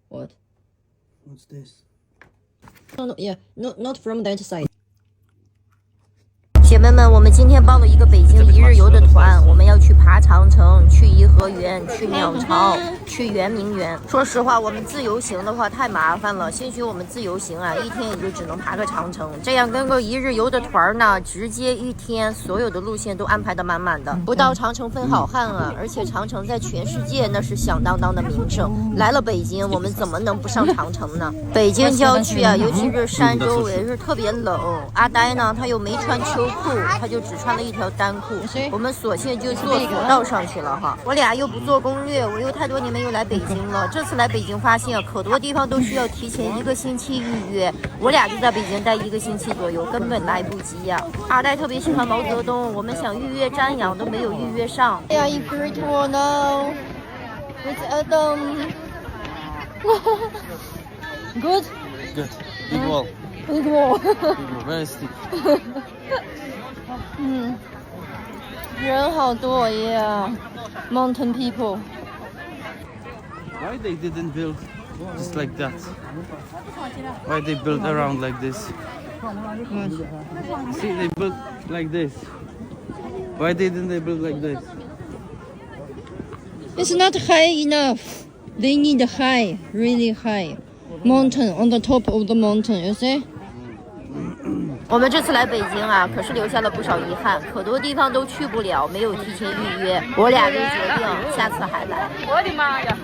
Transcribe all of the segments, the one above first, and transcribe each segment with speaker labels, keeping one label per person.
Speaker 1: What?
Speaker 2: What's this?
Speaker 1: No, yeah, not from that side.
Speaker 3: 姐妹们，我们今天报了一个北京一日游的团，我们要去爬长城，去颐和园，去鸟巢，去圆明园。说实话，我们自由行的话太麻烦了，兴许我们自由行啊，一天也就只能爬个长城。这样跟个一日游的团呢，直接一天所有的路线都安排得满满的，不到长城分好汉啊！而且长城在全世界那是响当当的名声。来了北京，我们怎么能不上长城呢？北京郊区啊，尤其是山周围是特别冷。阿呆呢，他又没穿秋裤。他就只穿了一条单裤，我们索性就坐索道上去了哈。我俩又不做攻略，我又太多年没有来北京了。这次来北京发现，可多地方都需要提前1个星期预约。我俩就在北京待1个星期左右，根本来不及呀。阿呆特别喜欢毛泽东，我们想预约瞻仰都没有预约上。哎呀，Great Wall now with Adam. Good.
Speaker 2: Good. Big wall.
Speaker 3: Big wall.
Speaker 2: Very steep.
Speaker 3: 人好多呀 ，Mountain people.
Speaker 2: Why they didn't build just like that? Why they built around like this? See, they built like this. Why didn't they build like this?
Speaker 1: It's not high enough. They need high, really high mountain on the top of the mountain. You see?
Speaker 3: 我们这次来北京啊，可是留下了不少遗憾，可多地方都去不了，没有提前预约。我俩就决定下次还来。我的妈呀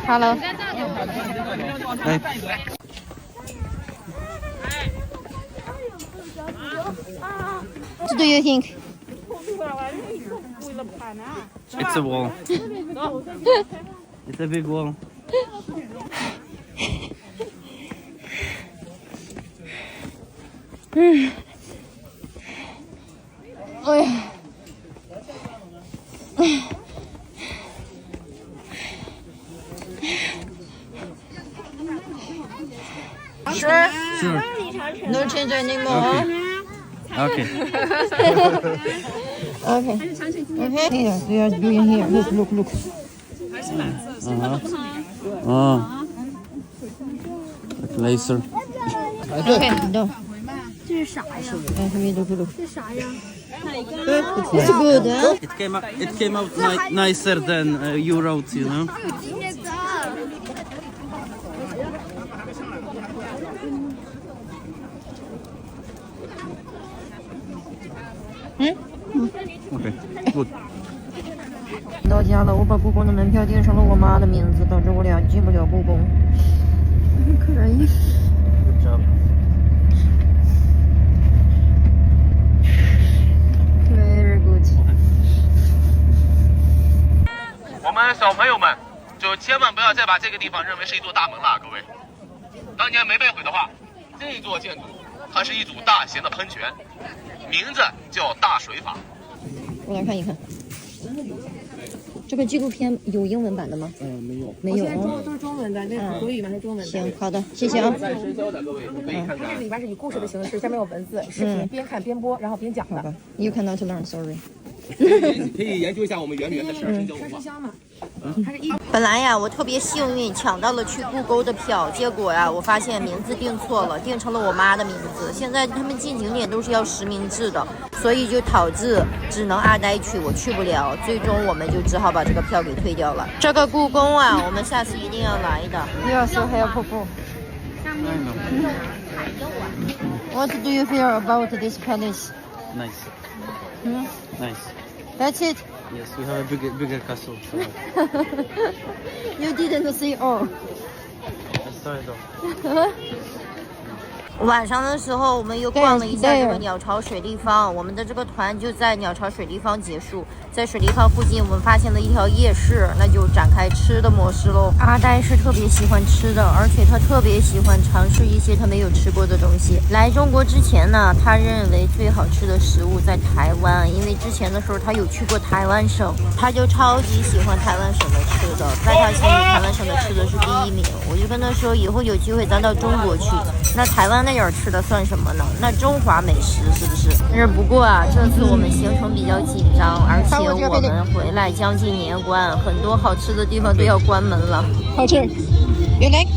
Speaker 3: ！Hello。Hey.
Speaker 1: What do you think?
Speaker 2: It's a wall. It's a big wall.
Speaker 1: 哎呀，Sure.
Speaker 2: Sure.
Speaker 1: No change anymore.
Speaker 2: Okay.
Speaker 1: Okay. Here, they are doing here. Look.
Speaker 2: Laser.
Speaker 1: Okay, no.
Speaker 4: 这是啥呀？这啥呀？
Speaker 1: It's good, huh?
Speaker 2: It came out nicer than you wrote, you know. Okay, good.
Speaker 3: 到家了，我把故宫的门票订成了我妈的名字，导致我俩进不了故宫。可以。
Speaker 2: Good job.
Speaker 3: Very good.
Speaker 5: 我们小朋友们就千万不要再把这个地方认为是一座大门了，各位。当年没被毁的话，这座建筑它是一组大型的喷泉，名字叫大水法。
Speaker 1: 我来看一看。这个纪录片有英文版的吗？
Speaker 2: 没有。
Speaker 1: 没有。
Speaker 4: 都是中文的，那国语版是中文的。
Speaker 1: 行，好的，谢谢啊。
Speaker 5: 深交的各位可以看看。
Speaker 4: 这里边是以故事的形式，下面有文字、视频，边看边播，然后边讲的。
Speaker 1: You cannot learn, sorry.
Speaker 5: 可以研究一下我们圆明园的事儿，深交文化。
Speaker 4: 香嘛，它是一。
Speaker 3: 本来呀，我特别幸运抢到了去故宫的票，结果呀，我发现名字订错了，订成了我妈的名字。现在他们进景点都是要实名制的，所以就导致只能阿呆去，我去不了。最终我们就只好把这个票给退掉了。这个故宫啊，我们下次一定要来的。You are so helpful. What do you feel about this palace?
Speaker 2: Nice. Nice.
Speaker 3: That's it.
Speaker 2: Yes, we have a bigger castle. So.
Speaker 3: You didn't see all.
Speaker 2: I saw it all.
Speaker 3: 晚上的时候，我们又逛了一下这个鸟巢水立方。我们的这个团就在鸟巢水立方结束。在水立方附近，我们发现了一条夜市，那就展开吃的模式喽。阿呆是特别喜欢吃的，而且他特别喜欢尝试一些他没有吃过的东西。来中国之前呢，他认为最好吃的食物在台湾，因为之前的时候他有去过台湾省，他就超级喜欢台湾省的吃的，在他心里台湾省的吃的是第1名。我就跟他说，以后有机会咱到中国去，那台湾那点吃的算什么呢？那中华美食是不是？但是不过啊，这次我们行程比较紧张，而且我们回来将近年关，很多好吃的地方都要关门了。
Speaker 1: 好吃，you like?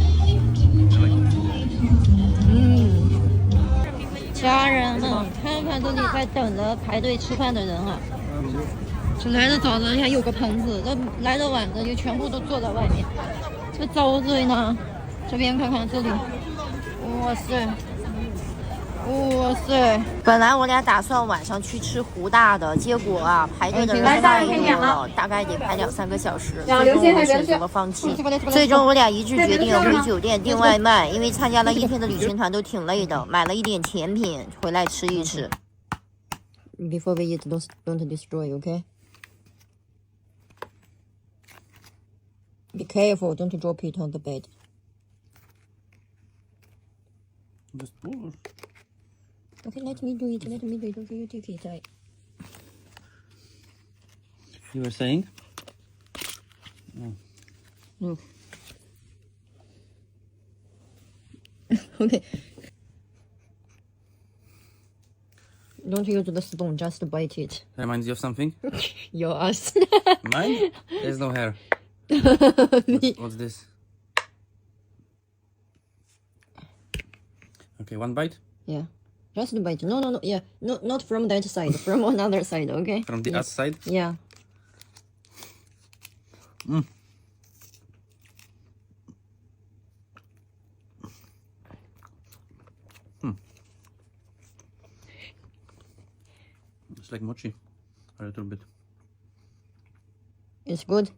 Speaker 3: 这里在等着排队吃饭的人啊。这来的早的，你看有个棚子，这来的晚的就全部都坐在外面。这招醉呢，这边看看这里，哇塞，哇塞！本来我俩打算晚上去吃湖大的，结果啊排队的人太多了，大概得排2-3个小时，最终我选择了放弃。最终我俩一致决定回酒店订外卖，因为参加了1天的旅行团都挺累的，买了一点甜品回来吃一吃。Before we eat, don't destroy, okay? Be careful, don't drop it on the bed.
Speaker 2: Just push.
Speaker 3: Okay, let me do it. Okay, you take it.
Speaker 2: You were saying?
Speaker 3: No. Okay. Don't use the spoon, just bite it.
Speaker 2: Reminds you of something?
Speaker 3: Your ass.
Speaker 2: Mine? There's no hair. What's this? Okay, one bite?
Speaker 3: Yeah. Just bite. No. Yeah. No, not from that side. From another side, okay?
Speaker 2: From the
Speaker 3: Yes.
Speaker 2: outside?
Speaker 3: Yeah.
Speaker 2: It's like mochi. A little bit.
Speaker 3: It's good.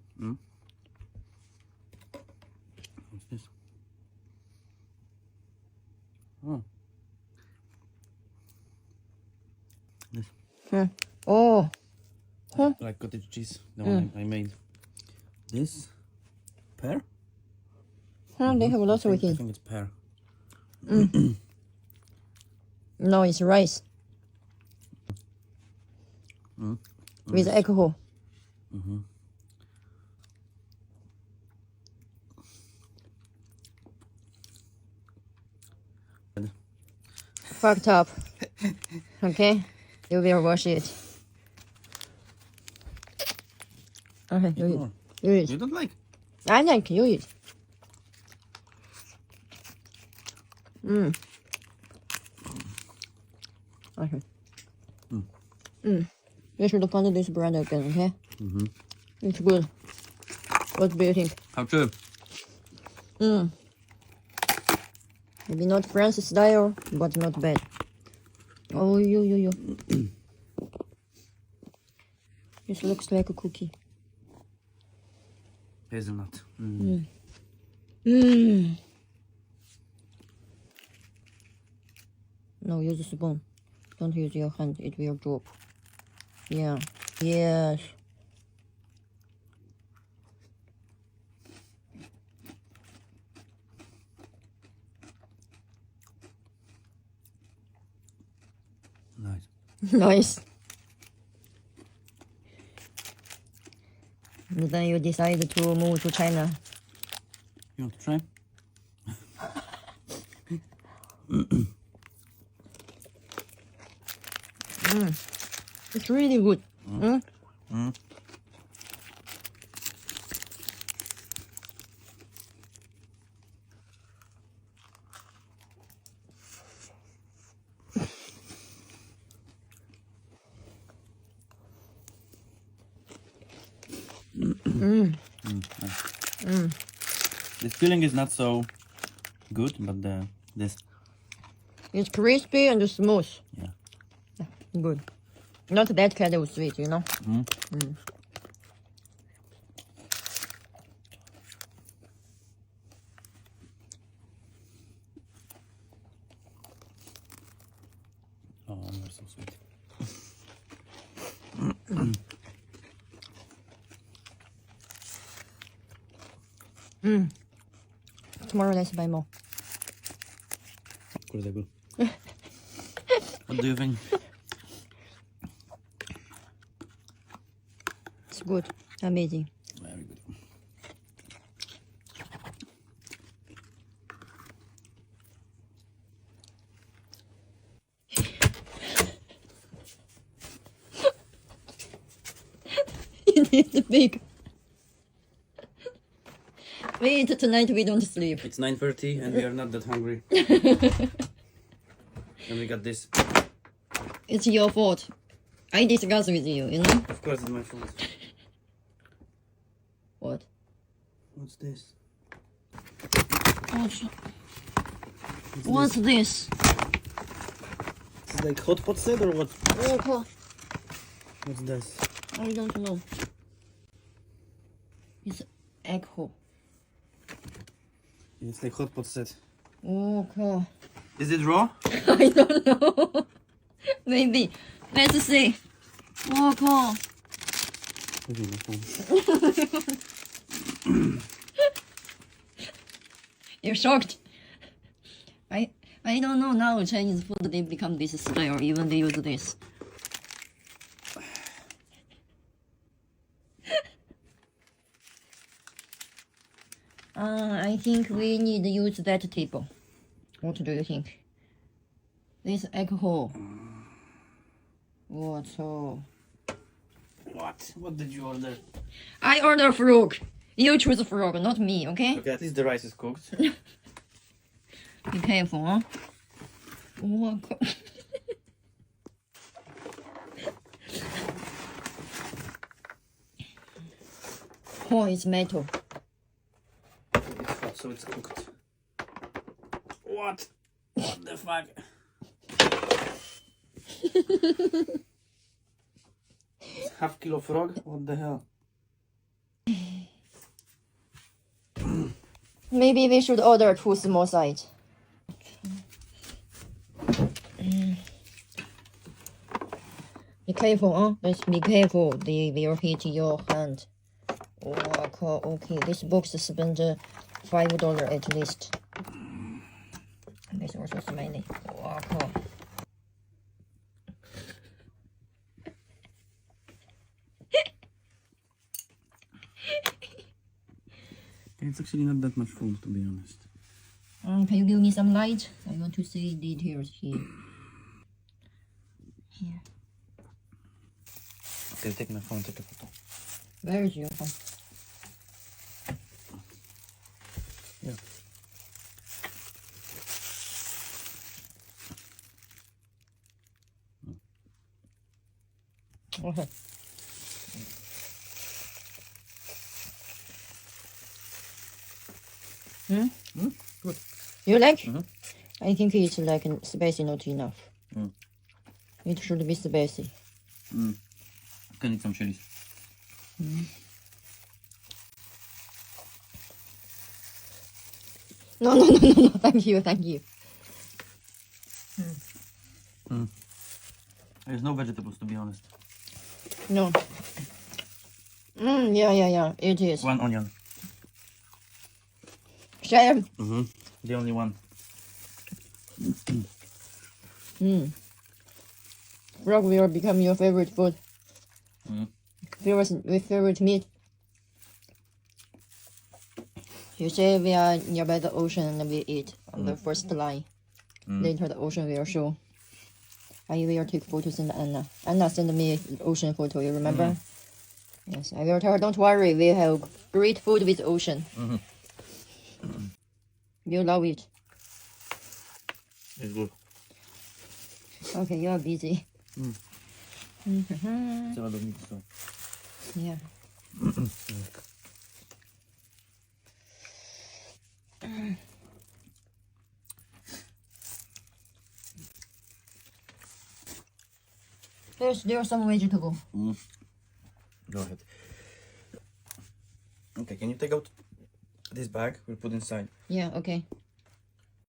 Speaker 2: What's this? Oh. This.
Speaker 3: Oh.
Speaker 2: Like cottage cheese, the one I made. This pear?
Speaker 3: They have lots of
Speaker 2: I
Speaker 3: it.
Speaker 2: think it's pear.
Speaker 3: No, it's rice. With alcohol. Fucked up. Okay? You will wash it. Okay, you
Speaker 2: More.
Speaker 3: eat. You eat.
Speaker 2: You don't like?
Speaker 3: I like you eat. Okay. You should find this brand again, okay? It's good. What do you think?
Speaker 2: How true?
Speaker 3: Maybe not France style, but not bad. Oh, you. This looks like a cookie.
Speaker 2: Hazelnut.
Speaker 3: No, use a spoon. Don't use your hand, it will drop. Yeah. Yes.
Speaker 2: Nice.
Speaker 3: Nice. And then you decide to move to China.
Speaker 2: You want to try?
Speaker 3: It's really good.
Speaker 2: This filling is not so good, but this.
Speaker 3: It's crispy and smooth.
Speaker 2: Yeah.
Speaker 3: Good. Not that kind of sweet, you know?
Speaker 2: Oh, you're so sweet.
Speaker 3: Tomorrow let's buy more.
Speaker 2: Good, good. What do you think?
Speaker 3: It's good. Amazing.
Speaker 2: Very good.
Speaker 3: It's big. We eat tonight, we don't sleep.
Speaker 2: It's 9:30 and we are not that hungry. And we got this
Speaker 1: It's your fault. I discuss with you, you know?
Speaker 2: Of course it's my fault.
Speaker 1: What?
Speaker 2: What's this?
Speaker 1: What's this?
Speaker 2: It's like hot pot set or what?
Speaker 1: Oh, cool.
Speaker 2: What's this?
Speaker 1: I don't know. It's echo.
Speaker 2: It's like hot pot set.
Speaker 1: Oh, cool.
Speaker 2: Is it raw?
Speaker 1: I don't know. Maybe. Let's see. Oh, cool.
Speaker 2: Okay, my phone.
Speaker 1: You're shocked. I don't know now Chinese food they become this style, even they use this. I think we need to use that table. What do you think? This alcohol. What so?
Speaker 2: What? What did you order?
Speaker 1: I order frog. You choose frog, not me, okay?
Speaker 2: Okay, at least the rice is cooked.
Speaker 1: Be careful, huh? Oh, oh, it's metal.
Speaker 2: It's hot, so it's cooked. What? What the fuck? It's half kilo frog? What the hell?
Speaker 1: Maybe we should order 2 small size. Be careful, huh? Let's be careful. They will hit your hand. Oh, cool. Okay, this box spent $5 at least. This also smelly. Oh, cool.
Speaker 2: It's actually not that much food, to be honest.
Speaker 1: Can you give me some light? I want to see details here. Here.
Speaker 2: Okay, take my phone, take a photo.
Speaker 1: Where is your phone?
Speaker 2: Yeah.
Speaker 1: Okay.
Speaker 2: Good.
Speaker 1: You like?
Speaker 2: Mhm.
Speaker 1: I think it's like spicy, not enough.
Speaker 2: Mm.
Speaker 1: It should be spicy.
Speaker 2: Can eat some chilies.
Speaker 1: No. Thank you.
Speaker 2: There's no vegetables, to be honest.
Speaker 1: No. Yeah. It is.
Speaker 2: One onion.
Speaker 1: Chef.
Speaker 2: The only one.
Speaker 1: Frog will become your favorite food. Favorite meat. You say we are nearby the ocean and we eat on the first line. Later the ocean will show. I will take photos and Anna. Anna sent me ocean photo, you remember? Yes, I will tell her, don't worry, we have great food with ocean. You love it.
Speaker 2: It's good.
Speaker 1: Okay, you are busy.
Speaker 2: It's a lot of meat, so.
Speaker 1: Yeah. There's some vegetable.
Speaker 2: Go ahead. Okay, can you take out this bag? We'll put inside.
Speaker 1: Yeah, okay.